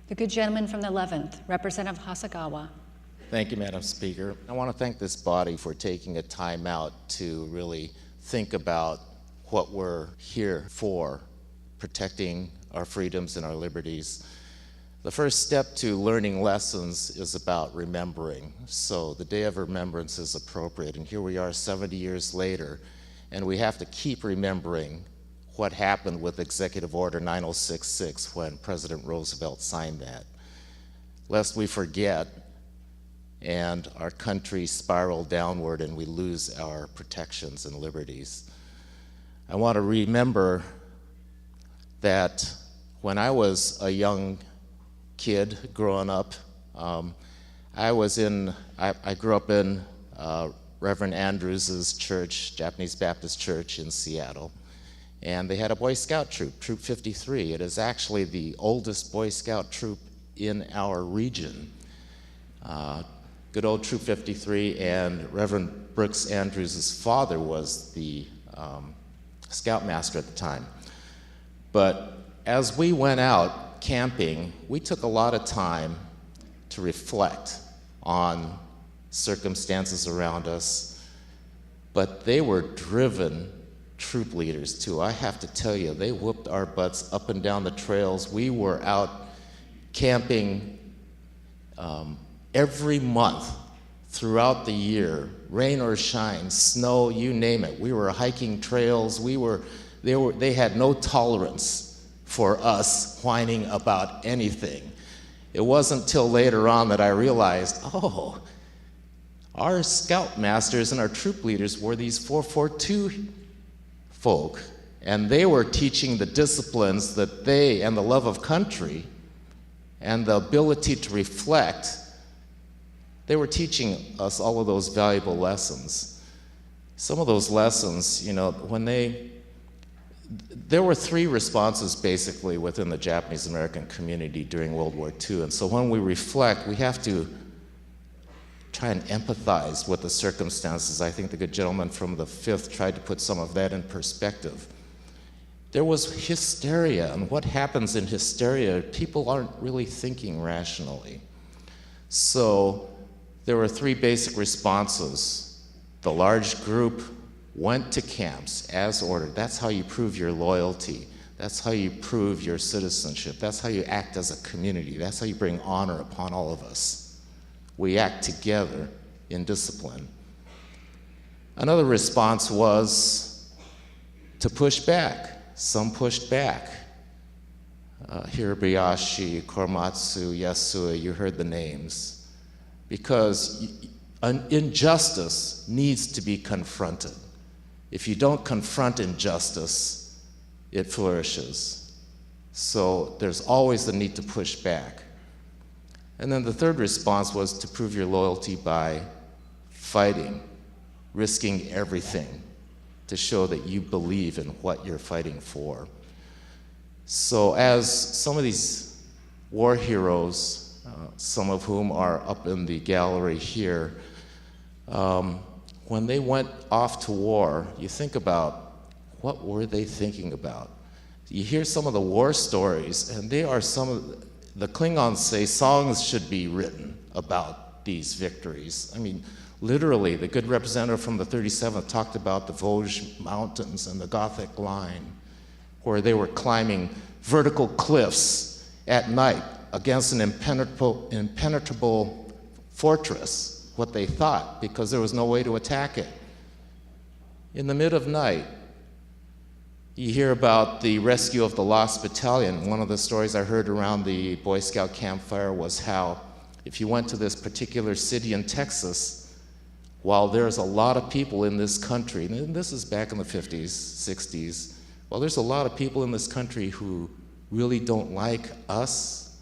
The good gentleman from the 11th, Representative Hasegawa. Thank you, Madam Speaker. I want to thank this body for taking a time out to really think about what we're here for, protecting our freedoms and our liberties. The first step to learning lessons is about remembering. So the Day of Remembrance is appropriate, and here we are 70 years later, and we have to keep remembering what happened with Executive Order 9066 when President Roosevelt signed that. Lest we forget and our country spiral downward and we lose our protections and liberties. I want to remember that when I was a young kid growing up, I grew up in Reverend Andrews's church, Japanese Baptist church in Seattle, and they had a Boy Scout troop, Troop 53. It is actually the oldest Boy Scout troop in our region. Good old Troop 53, and Reverend Brooks Andrews' father was the scoutmaster at the time. But as we went out camping, we took a lot of time to reflect on circumstances around us, but they were driven troop leaders too. I have to tell you, they whooped our butts up and down the trails. We were out camping every month throughout the year, rain or shine, snow, you name it. We were hiking trails. They had no tolerance for us whining about anything. It wasn't till later on that I realized, oh, our scoutmasters and our troop leaders were these 442 folk, and they were teaching the disciplines that they, and the love of country, and the ability to reflect. They were teaching us all of those valuable lessons. Some of those lessons, you know, there were three responses basically within the Japanese American community during World War II. And so when we reflect, we have to try and empathize with the circumstances. I think the good gentleman from the 5th tried to put some of that in perspective. There was hysteria, and what happens in hysteria, people aren't really thinking rationally. So there were three basic responses. The large group went to camps as ordered. That's how you prove your loyalty. That's how you prove your citizenship. That's how you act as a community. That's how you bring honor upon all of us. We act together in discipline. Another response was to push back. Some pushed back. Hirabayashi, Korematsu, Yasui, you heard the names. Because an injustice needs to be confronted. If you don't confront injustice, it flourishes. So there's always the need to push back. And then the third response was to prove your loyalty by fighting, risking everything to show that you believe in what you're fighting for. So as some of these war heroes, some of whom are up in the gallery here, when they went off to war, you think about what were they thinking about? You hear some of the war stories, and they are some of the Klingons say songs should be written about these victories. I mean, literally, the good representative from the 37th talked about the Vosges Mountains and the Gothic Line, where they were climbing vertical cliffs at night against an impenetrable fortress, what they thought, because there was no way to attack it. In the mid of night, you hear about the rescue of the Lost Battalion. One of the stories I heard around the Boy Scout campfire was how if you went to this particular city in Texas, while there's a lot of people in this country, and this is back in the 50s, 60s, while there's a lot of people in this country who really don't like us,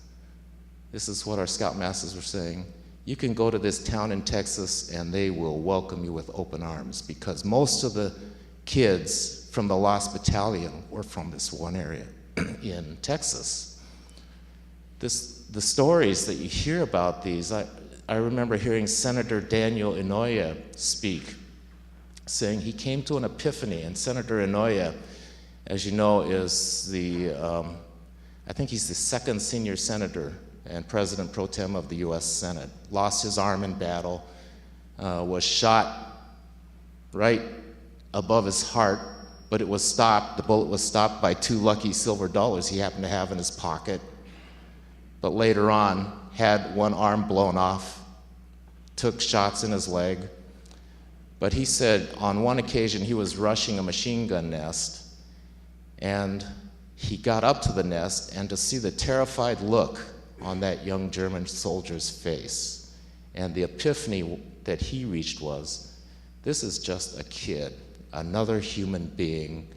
this is what our scoutmasters were saying, you can go to this town in Texas and they will welcome you with open arms, because most of the kids from the Lost Battalion were from this one area in Texas. The stories that you hear about these, I remember hearing Senator Daniel Inouye speak, saying he came to an epiphany, and Senator Inouye, as you know, is I think he's the second senior senator and President Pro Tem of the US Senate. Lost his arm in battle, was shot right above his heart, but it was stopped, the bullet was stopped by 2 lucky silver dollars he happened to have in his pocket. But later on, had one arm blown off, took shots in his leg. But he said on one occasion he was rushing a machine gun nest, and he got up to the nest, and to see the terrified look on that young German soldier's face, and the epiphany that he reached was, this is just a kid, another human being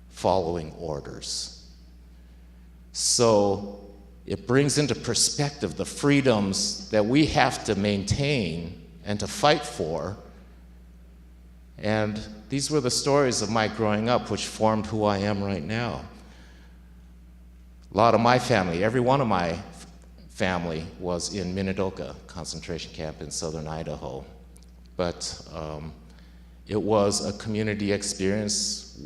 following orders. So it brings into perspective the freedoms that we have to maintain and to fight for. And these were the stories of my growing up, which formed who I am right now. A lot of my family, every one of my family was in Minidoka concentration camp in southern Idaho. But it was a community experience.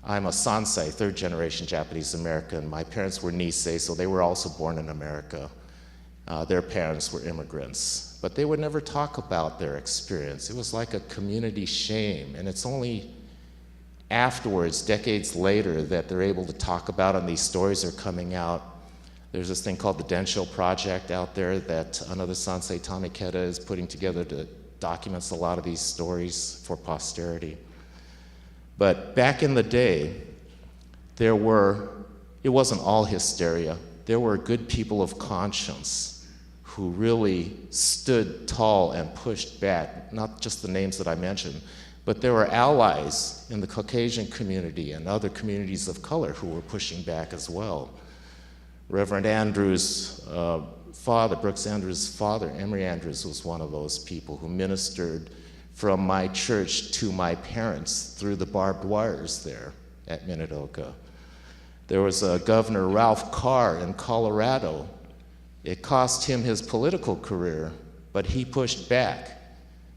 I'm a Sansei, 3rd generation Japanese American. My parents were Nisei, so they were also born in America. Their parents were immigrants, but they would never talk about their experience. It was like a community shame, and it's only afterwards, decades later, that they're able to talk about, and these stories are coming out. There's this thing called the Densho Project out there that another Sansei, Tamiketa, is putting together to documents a lot of these stories for posterity. But back in the day, it wasn't all hysteria. There were good people of conscience who really stood tall and pushed back, not just the names that I mentioned, but there were allies in the Caucasian community and other communities of color who were pushing back as well. Reverend Andrews' father, Brooks Andrews' father, Emory Andrews, was one of those people who ministered from my church to my parents through the barbed wires there at Minidoka. There was a Governor Ralph Carr in Colorado. It cost him his political career, but he pushed back.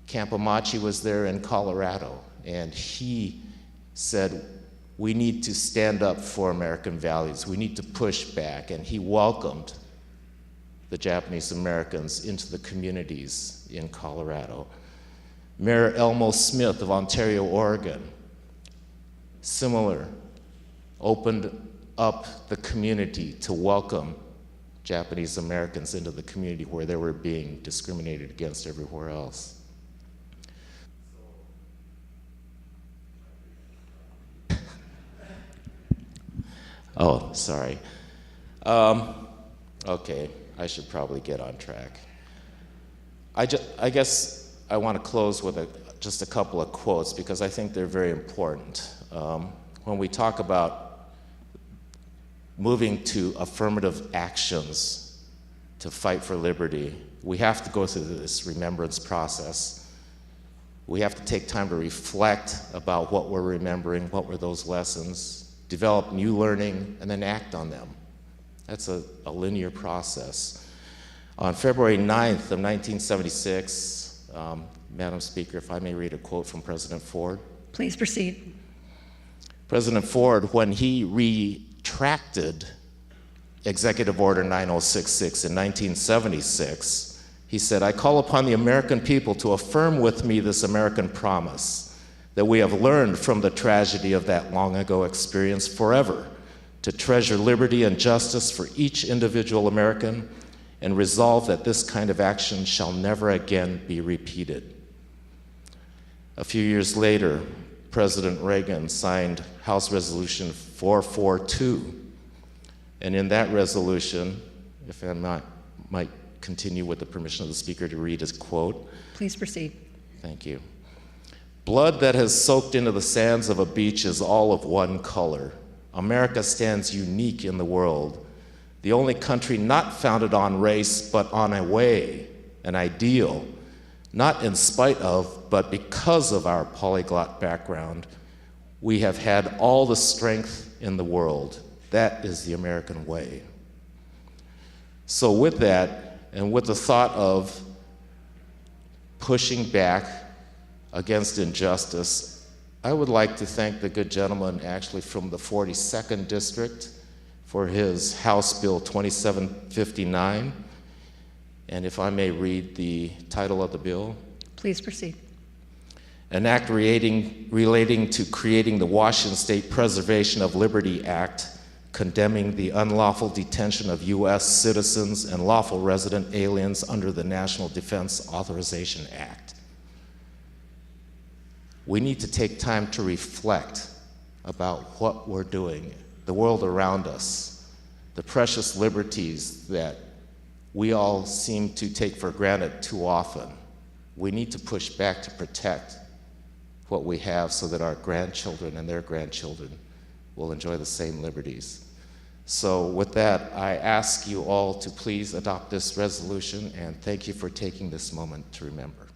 Campamachi was there in Colorado, and he said, we need to stand up for American values. We need to push back, and he welcomed the Japanese Americans into the communities in Colorado. Mayor Elmo Smith of Ontario, Oregon, similar, opened up the community to welcome Japanese Americans into the community where they were being discriminated against everywhere else. Oh, sorry. Okay, I should probably get on track. I guess I want to close with just a couple of quotes because I think they're very important. When we talk about moving to affirmative actions to fight for liberty, we have to go through this remembrance process. We have to take time to reflect about what we're remembering, what were those lessons, develop new learning, and then act on them. That's a linear process. On February 9th of 1976, Madam Speaker, if I may read a quote from President Ford. Please proceed. President Ford, when he retracted Executive Order 9066 in 1976, he said, I call upon the American people to affirm with me this American promise that we have learned from the tragedy of that long ago experience forever to treasure liberty and justice for each individual American and resolve that this kind of action shall never again be repeated. A few years later, President Reagan signed House Resolution 442. And in that resolution, if I might continue with the permission of the speaker to read his quote. Please proceed. Thank you. Blood that has soaked into the sands of a beach is all of one color. America stands unique in the world, the only country not founded on race, but on a way, an ideal, not in spite of, but because of our polyglot background. We have had all the strength in the world. That is the American way. So with that, and with the thought of pushing back against injustice, I would like to thank the good gentleman actually from the 42nd District for his House Bill 2759. And if I may read the title of the bill. Please proceed. An act relating to creating the Washington State Preservation of Liberty Act, condemning the unlawful detention of U.S. citizens and lawful resident aliens under the National Defense Authorization Act. We need to take time to reflect about what we're doing, the world around us, the precious liberties that we all seem to take for granted too often. We need to push back to protect what we have so that our grandchildren and their grandchildren will enjoy the same liberties. So with that, I ask you all to please adopt this resolution, and thank you for taking this moment to remember.